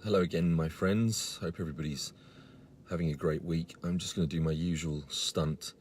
Hello again, my friends. Hope everybody's having a great week. I'm just going to do my usual stunt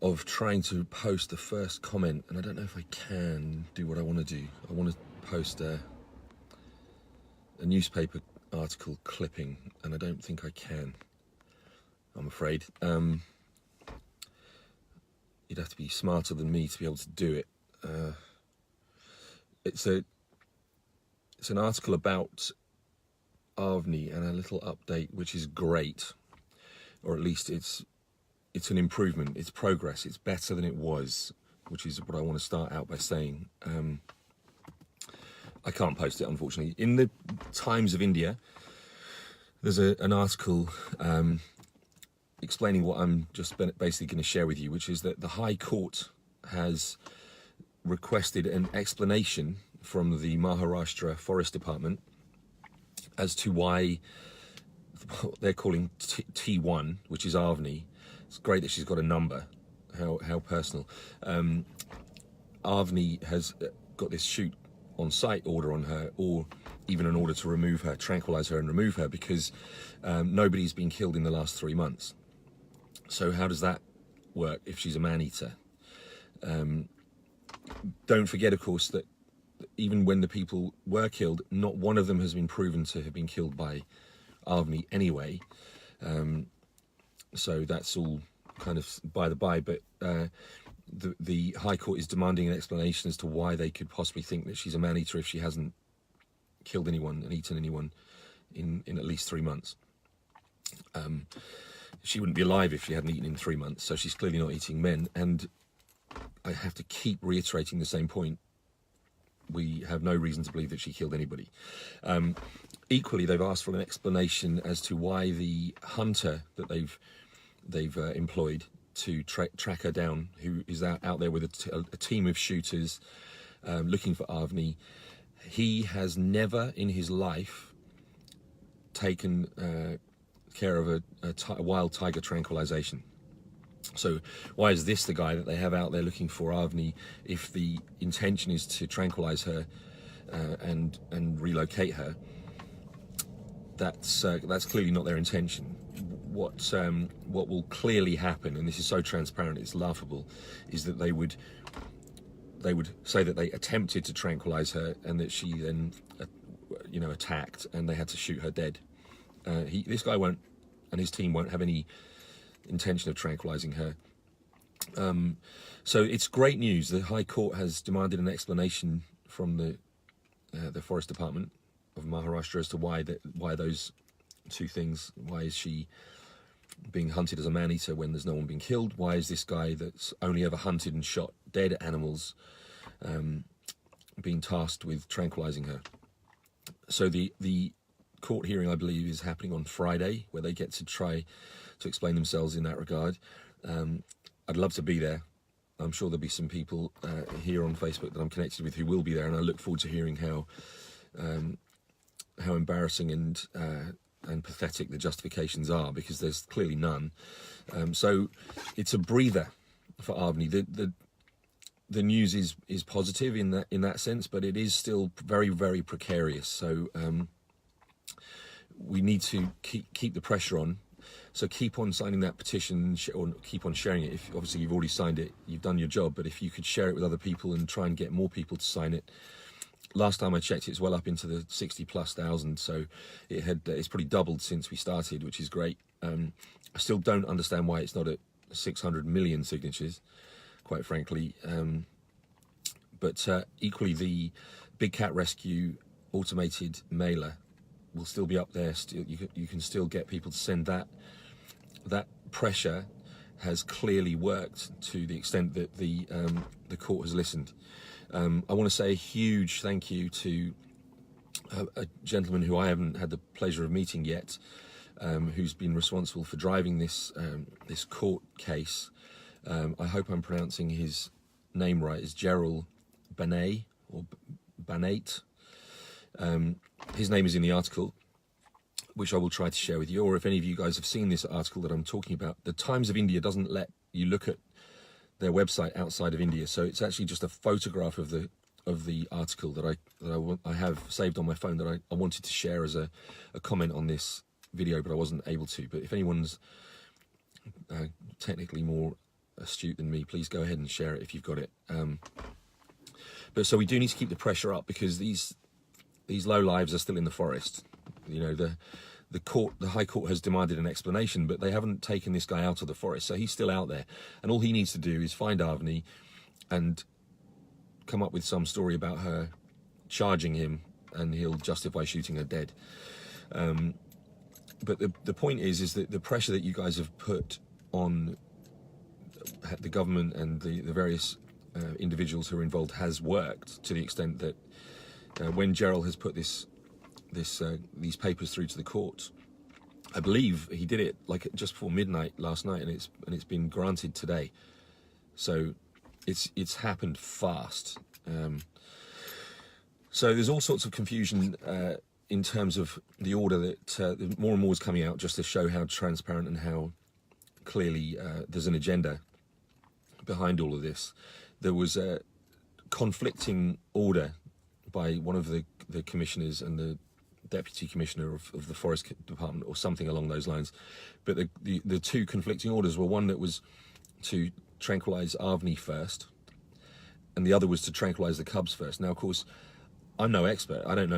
of trying to post the first comment, and I don't know if I can do what I want to do. I want to post a newspaper article clipping, and I don't think I can, I'm afraid. You'd have to be smarter than me to be able to do it. It's an article about Avni and a little update, which is great, or at least it's an improvement, it's progress, it's better than it was, which is what I want to start out by saying. I can't post it, unfortunately. In the Times of India, there's an article explaining what I'm just basically going to share with you, which is that the High Court has requested an explanation from the Maharashtra Forest Department as to why what they're calling T1, which is Avni. It's great that she's got a number. How personal. Avni has got this shoot on sight order on her, or even an order to remove her, tranquilize her and remove her, because nobody's been killed in the last 3 months. So how does that work if she's a man-eater? Don't forget, of course, that even when the people were killed, not one of them has been proven to have been killed by Avni anyway. So that's all kind of by the by, but the High Court is demanding an explanation as to why they could possibly think that she's a man-eater if she hasn't killed anyone and eaten anyone in at least 3 months. She wouldn't be alive if she hadn't eaten in 3 months, so she's clearly not eating men. And I have to keep reiterating the same point. We have no reason to believe that she killed anybody. Equally, they've asked for an explanation as to why the hunter that they've employed to track her down, who is out there with a team of shooters looking for Avni, he has never in his life taken care of a wild tiger tranquilization. So why is this the guy that they have out there looking for Avni if the intention is to tranquilize her and relocate her? That's clearly not their intention. What will clearly happen, and this is so transparent it's laughable, is that they would say that they attempted to tranquilize her and that she then attacked and they had to shoot her dead. This guy won't, and his team won't have any intention of tranquilizing her. So it's great news. The High Court has demanded an explanation from the Forest Department of Maharashtra as to why those two things. Why is she being hunted as a man-eater when there's no one being killed? Why is this guy that's only ever hunted and shot dead animals being tasked with tranquilizing her? So the court hearing, I believe, is happening on Friday, where they get to try to explain themselves in that regard. I'd love to be there. I'm sure there'll be some people here on Facebook that I'm connected with who will be there, and I look forward to hearing how embarrassing and pathetic the justifications are, because there's clearly none. So it's a breather for Avni. The news is positive in that sense, but it is still very, very precarious. So we need to keep the pressure on. So keep on signing that petition, or keep on sharing it. If obviously you've already signed it, you've done your job. But if you could share it with other people and try and get more people to sign it. Last time I checked, it's well up into the 60,000+. So it's pretty doubled since we started, which is great. I still don't understand why it's not at 600 million signatures, quite frankly. But equally, the Big Cat Rescue automated mailer will still be up there. Still, you can still get people to send that. That pressure has clearly worked to the extent that the court has listened. I want to say a huge thank you to a gentleman who I haven't had the pleasure of meeting yet, who's been responsible for driving this court case. I hope I'm pronouncing his name right. It's Gerald Banate or Banate. His name is in the article, which I will try to share with you, or if any of you guys have seen this article that I'm talking about. The Times of India doesn't let you look at their website outside of India, so it's actually just a photograph of the of the article that I have saved on my phone that I wanted to share as a comment on this video, but I wasn't able to. But if anyone's technically more astute than me, please go ahead and share it if you've got it. But so we do need to keep the pressure up, because these low lives are still in the forest. You know, the High Court has demanded an explanation, but they haven't taken this guy out of the forest, so he's still out there. And all he needs to do is find Avni and come up with some story about her charging him, and he'll justify shooting her dead. But the point is that the pressure that you guys have put on the government and the various individuals who are involved has worked, to the extent that when Gerald has put these papers through to the court, I believe he did it like just before midnight last night, and it's been granted today. So it's happened fast. So there's all sorts of confusion in terms of the order that more and more is coming out, just to show how transparent and how clearly there's an agenda behind all of this. There was a conflicting order by one of the commissioners and the deputy commissioner of the forest department, or something along those lines. But the two conflicting orders were one that was to tranquilize Avni first, and the other was to tranquilize the cubs first. Now, of course, I'm no expert. I don't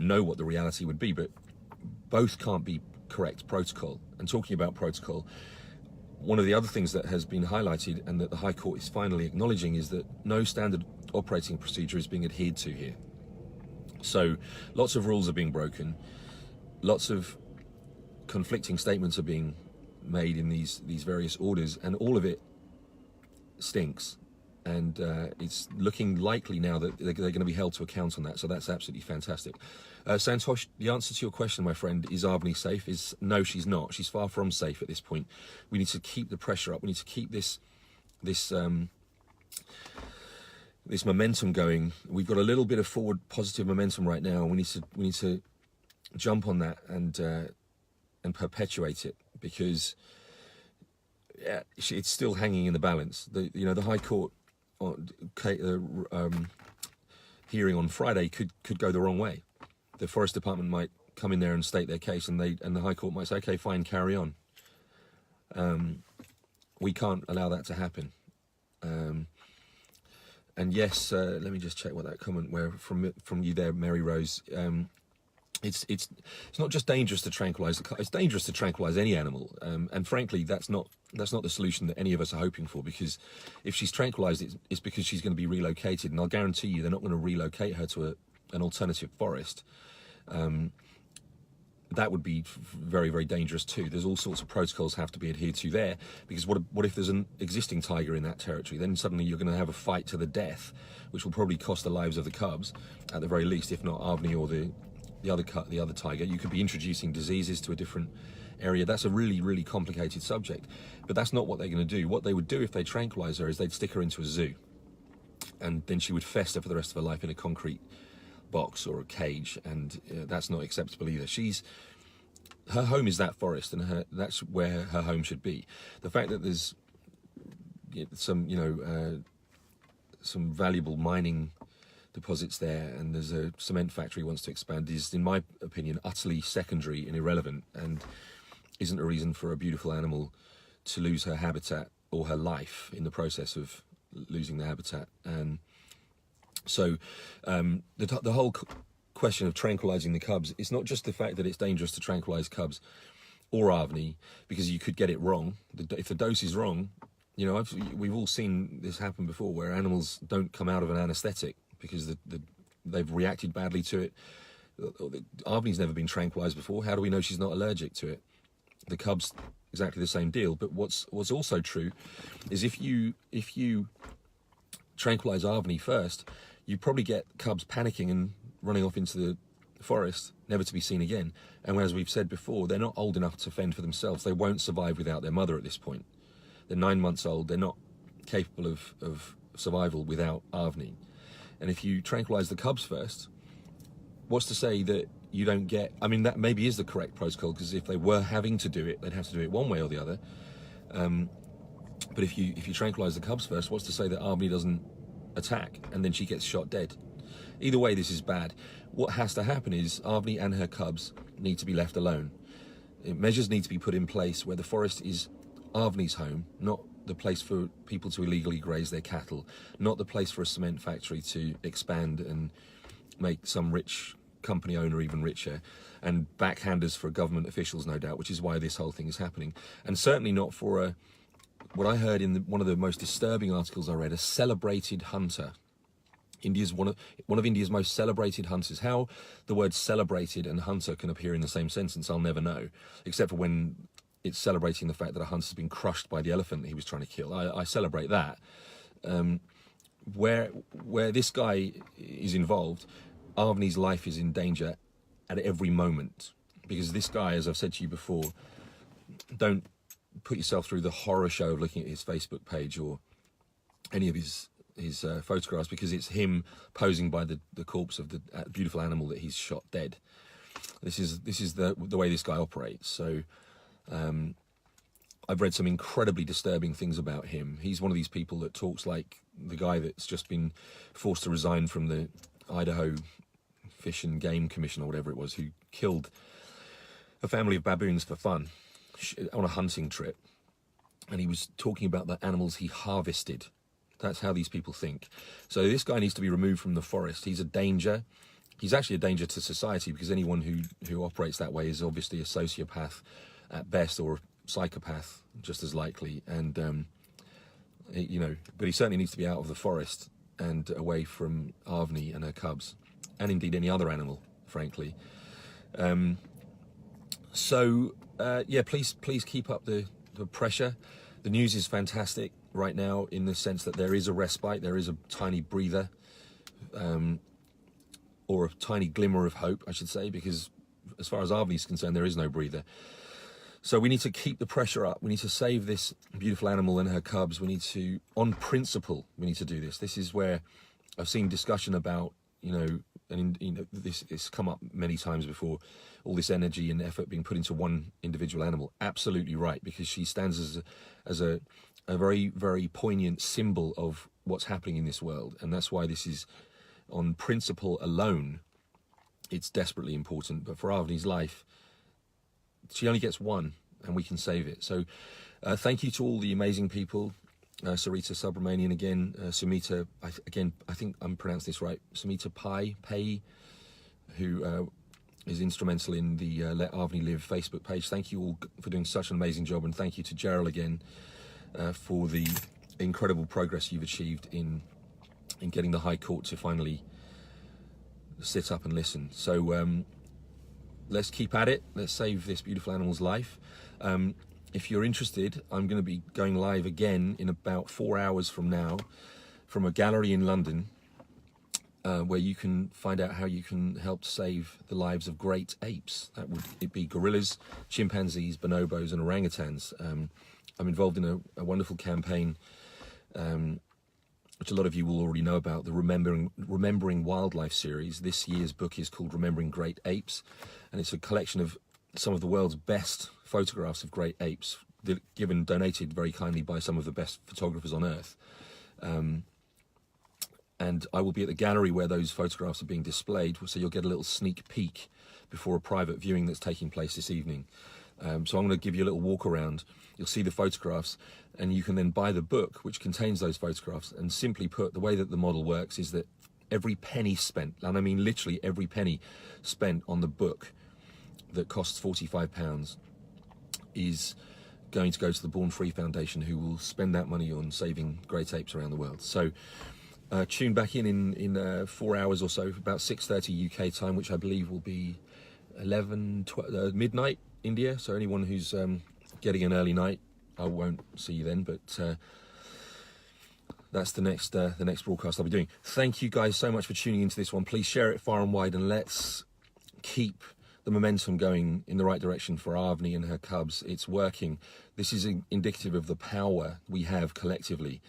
know what the reality would be, but both can't be correct protocol. And talking about protocol, one of the other things that has been highlighted, and that the High Court is finally acknowledging, is that no standard operating procedure is being adhered to here. So lots of rules are being broken, lots of conflicting statements are being made in these various orders, and all of it stinks. And it's looking likely now that they're going to be held to account on that. So that's absolutely fantastic. Santosh, the answer to your question, my friend, is Avni safe? Is no, she's not. She's far from safe at this point. We need to keep the pressure up. We need to keep this momentum going. We've got a little bit of forward positive momentum right now. We need to jump on that and perpetuate it, because it's still hanging in the balance. The High Court hearing on Friday could go the wrong way. The Forest Department might come in there and state their case, and the High Court might say, okay, fine, carry on. We can't allow that to happen. And yes, let me just check what that comment from you there, Mary Rose. It's not just dangerous to tranquilize it's dangerous to tranquilize any animal, and frankly that's not the solution that any of us are hoping for, because if she's tranquilized, it's because she's going to be relocated, and I'll guarantee you they're not going to relocate her to an alternative forest. That would be very, very dangerous too. There's all sorts of protocols have to be adhered to there, because what if there's an existing tiger in that territory? Then suddenly you're going to have a fight to the death, which will probably cost the lives of the cubs at the very least, if not Avni or the other tiger. You could be introducing diseases to a different area. That's a really, really complicated subject, but that's not what they're going to do. What they would do if they tranquilize her is they'd stick her into a zoo, and then she would fester for the rest of her life in a concrete box or a cage, and that's not acceptable either. Her home is that forest, and that's where her home should be. The fact that there's some valuable mining deposits there, and there's a cement factory wants to expand, is, in my opinion, utterly secondary and irrelevant, and isn't a reason for a beautiful animal to lose her habitat or her life in the process of losing the habitat. So the whole question of tranquilizing the cubs, it's not just the fact that it's dangerous to tranquilize cubs or Avni, because you could get it wrong. If the dose is wrong, we've all seen this happen before, where animals don't come out of an anesthetic because they've reacted badly to it. Avni's never been tranquilized before. How do we know she's not allergic to it? The cubs, exactly the same deal. But what's also true is if you tranquilize Avni first, you probably get cubs panicking and running off into the forest, never to be seen again. And as we've said before, they're not old enough to fend for themselves. They won't survive without their mother at this point. They're 9 months old. They're not capable of survival without Avni. And if you tranquilize the cubs first, what's to say that you don't get... I mean, that maybe is the correct protocol, because if they were having to do it, they'd have to do it one way or the other. But if you tranquilize the cubs first, what's to say that Avni doesn't attack, and then she gets shot dead. Either way, this is bad. What has to happen is Avni and her cubs need to be left alone. Measures need to be put in place where the forest is Avni's home, not the place for people to illegally graze their cattle, not the place for a cement factory to expand and make some rich company owner even richer, and backhanders for government officials, no doubt, which is why this whole thing is happening. And certainly not for what I heard in one of the most disturbing articles I read, a celebrated hunter. India's one of India's most celebrated hunters. How the words celebrated and hunter can appear in the same sentence, I'll never know, except for when it's celebrating the fact that a hunter's been crushed by the elephant that he was trying to kill. I celebrate that. Where this guy is involved, Avni's life is in danger at every moment, because this guy, as I've said to you before, don't put yourself through the horror show of looking at his Facebook page or any of his photographs, because it's him posing by the corpse of the beautiful animal that he's shot dead. This is the way this guy operates. So I've read some incredibly disturbing things about him. He's one of these people that talks like the guy that's just been forced to resign from the Idaho Fish and Game Commission or whatever it was, who killed a family of baboons for fun on a hunting trip. And he was talking about the animals he harvested. That's how these people think. So this guy needs to be removed from the forest. He's a danger. He's actually a danger to society, because anyone who operates that way is obviously a sociopath at best, or a psychopath just as likely. And you know, but he certainly needs to be out of the forest and away from Avni and her cubs, and indeed any other animal, frankly. Yeah, please keep up the pressure. The news is fantastic right now, in the sense that there is a respite, there is a tiny breather, or a tiny glimmer of hope, I should say, because as far as Avni is concerned, there is no breather. So we need to keep the pressure up. We need to save this beautiful animal and her cubs. We need to, on principle, we need to do this. This is where I've seen discussion about, this come up many times before, all this energy and effort being put into one individual animal. Absolutely right, because she stands as a very, very poignant symbol of what's happening in this world. And that's why this is, on principle alone, it's desperately important. But for Avni's life, she only gets one, and we can save it. So thank you to all the amazing people. Sarita Subramanian again, Sumita, I think I'm pronounced this right, Sumita Pai, who is instrumental in the Let Avni Live Facebook page. Thank you all for doing such an amazing job, and thank you to Gerald again for the incredible progress you've achieved in getting the High Court to finally sit up and listen. So let's keep at it. Let's save this beautiful animal's life. If you're interested, I'm going to be going live again in about 4 hours from now from a gallery in London, where you can find out how you can help save the lives of great apes. That would be gorillas, chimpanzees, bonobos, and orangutans. I'm involved in a wonderful campaign, which a lot of you will already know about, the Remembering Wildlife series. This year's book is called Remembering Great Apes, and it's a collection of some of the world's best photographs of great apes, donated very kindly by some of the best photographers on earth. And I will be at the gallery where those photographs are being displayed, so you'll get a little sneak peek before a private viewing that's taking place this evening. So I'm going to give you a little walk around. You'll see the photographs, and you can then buy the book which contains those photographs. And simply put, the way that the model works is that every penny spent, and I mean literally every penny spent on the book that costs £45, is going to go to the Born Free Foundation, who will spend that money on saving great apes around the world. So tune back in 4 hours or so, about 6:30 UK time, which I believe will be 12 midnight India. So anyone who's getting an early night, I won't see you then, but that's the next broadcast I'll be doing. Thank you guys so much for tuning into this one. Please share it far and wide, and let's keep the momentum going in the right direction for Avni and her cubs. It's working. This is indicative of the power we have collectively.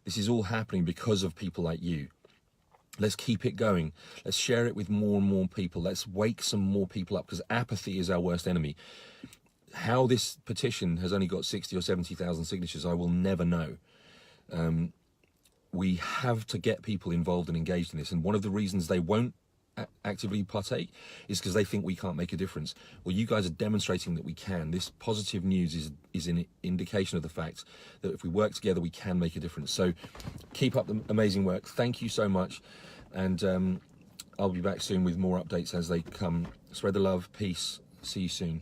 This is all happening because of people like you. Let's keep it going. Let's share it with more and more people. Let's wake some more people up, because apathy is our worst enemy. How this petition has only got 60 or 70,000 signatures, I will never know. we have to get people involved and engaged in this. And one of the reasons they won't actively partake is because they think we can't make a difference. Well, you guys are demonstrating that we can. This positive news is an indication of the fact that if we work together, we can make a difference. So keep up the amazing work. Thank you so much. And I'll be back soon with more updates as they come. Spread the love. Peace. See you soon.